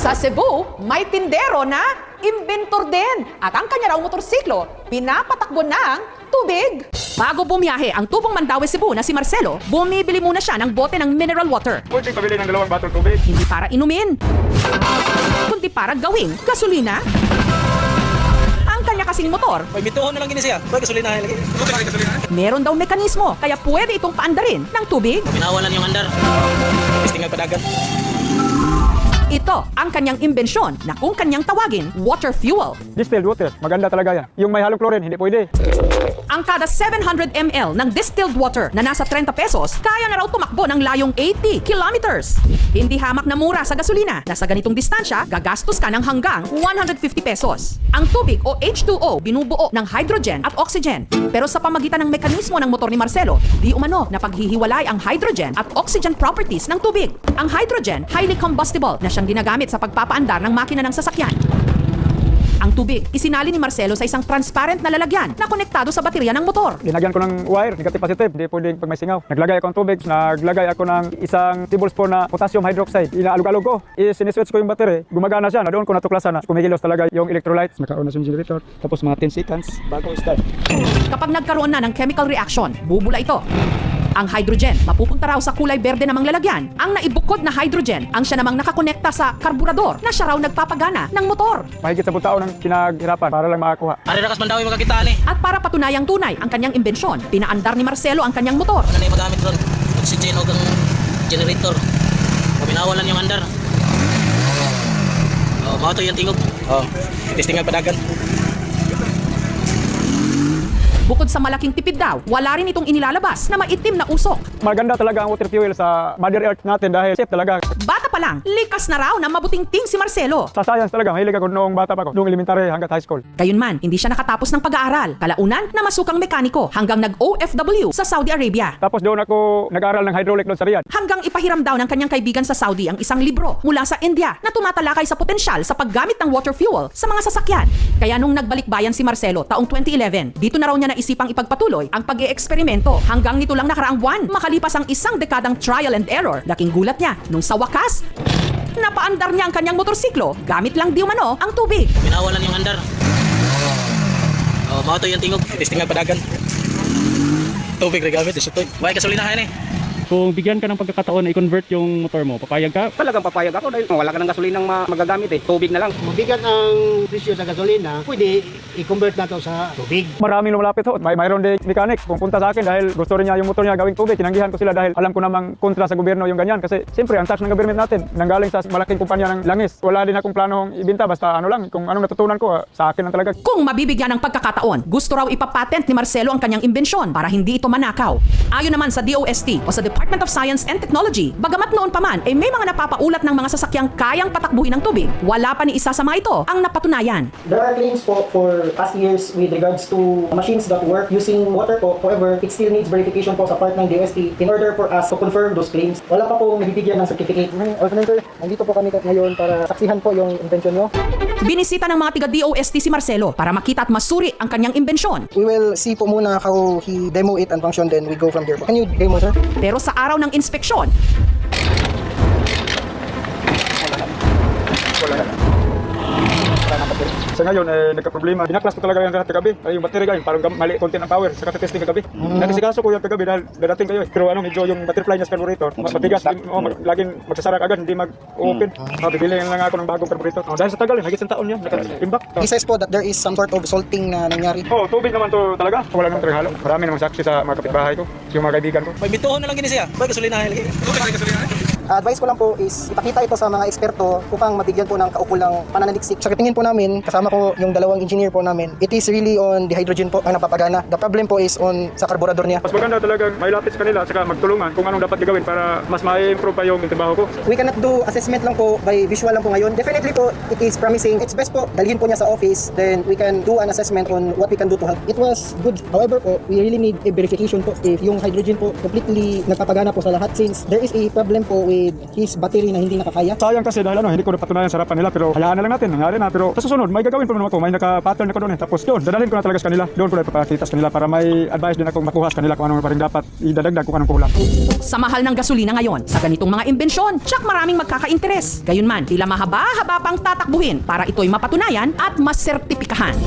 Sa Cebu, may tindero na inventor din at ang kanya raw motorsiklo pinapatakbo ng tubig. Bago bumiyahe ang tubong Mandaue, Cebu na si Marcelo, bumibili muna siya ng bote ng mineral water. Pwede pabili ng 2 batong tubig. Hindi para inumin, kundi para gawing gasolina. Ang kanya kasing motor, May bituhon na lang gini siya. Pwede gasolinahin lagi. meron daw mekanismo kaya pwede itong paandarin ng tubig. Pinawalan yung andar. Testing ang padagan. Ito ang kanyang imbensyon na kung kanyang tawagin water fuel. Distilled water, maganda talaga yan. Yung may halong chlorine, hindi pwede. Ang kada 700 ml ng distilled water na nasa 30 pesos, kaya na raw tumakbo ng layong 80 kilometers. Hindi hamak na mura sa gasolina na sa ganitong distansya, gagastos ka ng hanggang 150 pesos. Ang tubig o H2O binubuo ng hydrogen at oxygen. Pero sa pamagitan ng mekanismo ng motor ni Marcelo, di umano na paghihiwalay ang hydrogen at oxygen properties ng tubig. Ang hydrogen, highly combustible na siyang ginagamit sa pagpapaandar ng makina ng sasakyan. Ang tubig, isinali ni Marcelo sa isang transparent na lalagyan na konektado sa baterya ng motor. Linagyan ko ng wire, negative positive, hindi pwedeng pag may singaw. Naglagay ako ng tubig, naglagay ako ng isang tablespoon na potassium hydroxide. Inaalog-alog ko, siniswitch ko yung battery, gumagana siya, na doon ko natuklasan na kumikilos talaga yung electrolytes. Nakaon na yung generator, tapos mga 10 seconds bago start. Kapag nagkaroon na ng chemical reaction, bubula ito. Ang hydrogen, mapupunta raw sa kulay berde namang lalagyan. Ang naibukod na hydrogen, ang siya namang nakakonekta sa karburador na siya raw nagpapagana ng motor. Mahigit sa taon ng pinaghirapan para lang makakuha. Ari rakas Mandaue makakitaan eh. At para patunayang tunay ang kanyang imbensyon, pinaandar ni Marcelo ang kanyang motor. Ano na yung magamit ron? Oxygen o kang generator. Pinawalan yung andar. Oh, mga to yung tingog. Oh, testing ang padagan. Bukod sa malaking tipid daw, wala rin itong inilalabas na maitim na usok. Maganda talaga ang water fuel sa Mother Earth natin dahil safe talaga. Bata pa lang, likas na raw na mabuting-ting si Marcelo. Sa science talaga, mahilig ako noong bata pa ako, noong elementary hanggat high school. Gayunman, hindi siya nakatapos ng pag-aaral. Kalaunan na masukang mekaniko hanggang nag-OFW sa Saudi Arabia. Tapos doon ako nag-aral ng hydraulic doon sa Riyadh. Hanggang ipahiram daw ng kanyang kaibigan sa Saudi ang isang libro mula sa India na tumatalakay sa potensyal sa paggamit ng water fuel sa mga sasakyan. Kaya nung nagbalik bayan si Marcelo taong 2011, dito na raw niya naisipang ipagpatuloy ang pag-i-eksperimento. Hanggang nito lang nakaraang buwan, makalipas ang isang dekadang trial and error, laking gulat niya nung sa wakas, napaandar niya ang kanyang motorsiklo gamit lang di umano ang tubig. Pinawalan yung andar. Oh, mga to yung tingog. Testing ang padagan. Tubig rin gamit. Isutoy. May gasolinahin eh. Kung bigyan ka ng pagkakataon na i-convert yung motor mo, papayag ka? Talagang papayag ako dahil wala ka ng gasolinang magagamit eh. Tubig na lang. Mabigat ang presyo sa gasolina, pwede i-convert na to sa tubig. Maraming lumalapit ho. Mayroon din mechanic pumunta sa akin dahil gusto rin niya yung motor niya gawing tubig. Tinanggihan ko sila dahil alam ko namang kontra sa gobyerno yung ganyan. Kasi siyempre ang tax ng government natin nanggaling sa malaking kumpanya ng langis. Wala din akong planong ibenta basta ano lang. Kung anong natutunan ko sa akin lang talaga. Kung mabibigyan ng pagkakataon, gusto raw ipapatent ni Marcelo ang kanyang imbensyon para hindi ito manakaw. Ayon naman sa DOST o sa Department of Science and Technology, bagamat noon pa man ay may mga napapaulat ng mga sasakyang kayang patakbuhin ng tubig, wala pa ni isa sa mga ito ang napatunayan. There are claims po for past years with regards to machines that work using water po. However, it still needs verification po sa part ng DOST in order for us to confirm those claims. Wala pa po nabibigyan ng certificate. Nandito po kami ngayon para saksihan po yung invention nyo. Binisita ng mga tiga-DOST si Marcelo para makita at masuri ang kanyang imbensyon. We will see po muna how he demo it and function, then we go from there po. Can you demo, sir? Pero sa araw ng inspeksyon, Sa ngayon, nagka-problema. Binaklas ko talaga yung lahat kagabi. Ay, yung battery guys, parang mali konti ng power. Saka testing kagabi. Natisikaso ko yung kagabi dahil dadating kayo. Pero medyo yung butterfly niya sa carburetor. Matigas, laging magsasara agad, hindi mag-open. Bibili lang ako ng bagong carburetor. Dahil sa tagal, higit isang taon yun. Naka-imbak. He says po that there is some sort of salting na nangyari. Tubig naman to talaga. Wala naman halo. Marami namang saksi sa mga kapitbahay ko. Yung mga kaibigan ko. May bituhon na lang gini siya. Pwede gasolinahin lagi. Advice ko lang po is ipakita ito sa mga eksperto upang mabigyan po ng kaukulang pananaliksik. Sa tingin po namin, kasama ko yung dalawang engineer po namin, it is really on the hydrogen po ang napapagana. The problem po is on sa karburador niya. Mas maganda talagang may lapis kanila saka magtulungan kung anong dapat gagawin para mas ma-improve pa yung trabaho ko. We cannot do assessment lang po by visual lang po ngayon. Definitely po, it is promising. It's best po, dalhin po niya sa office, then we can do an assessment on what we can do to help. It was good. However po, we really need a verification po if yung hydrogen po completely nagpapagana po sa lahat since there is a problem po with with his battery na hindi nakakaya. Sayang kasi dahil hindi ko napatunayan sa harapan nila, pero hayaan na lang natin, nangyari na. Pero sa susunod, may gagawin pa naman ako, may naka-pattern ako doon Tapos doon, dadalhin ko na talaga sa kanila. Doon ko na ipapakita sa kanila para may advice din akong makuha sa kanila kung anong paring dapat idadagdag kung anong kulang. Sa mahal ng gasolina ngayon, sa ganitong mga imbensyon, tsak maraming magkaka-interes. Gayunman, tila mahaba-haba pang tatakbuhin para ito'y mapatunayan at masertipikahan.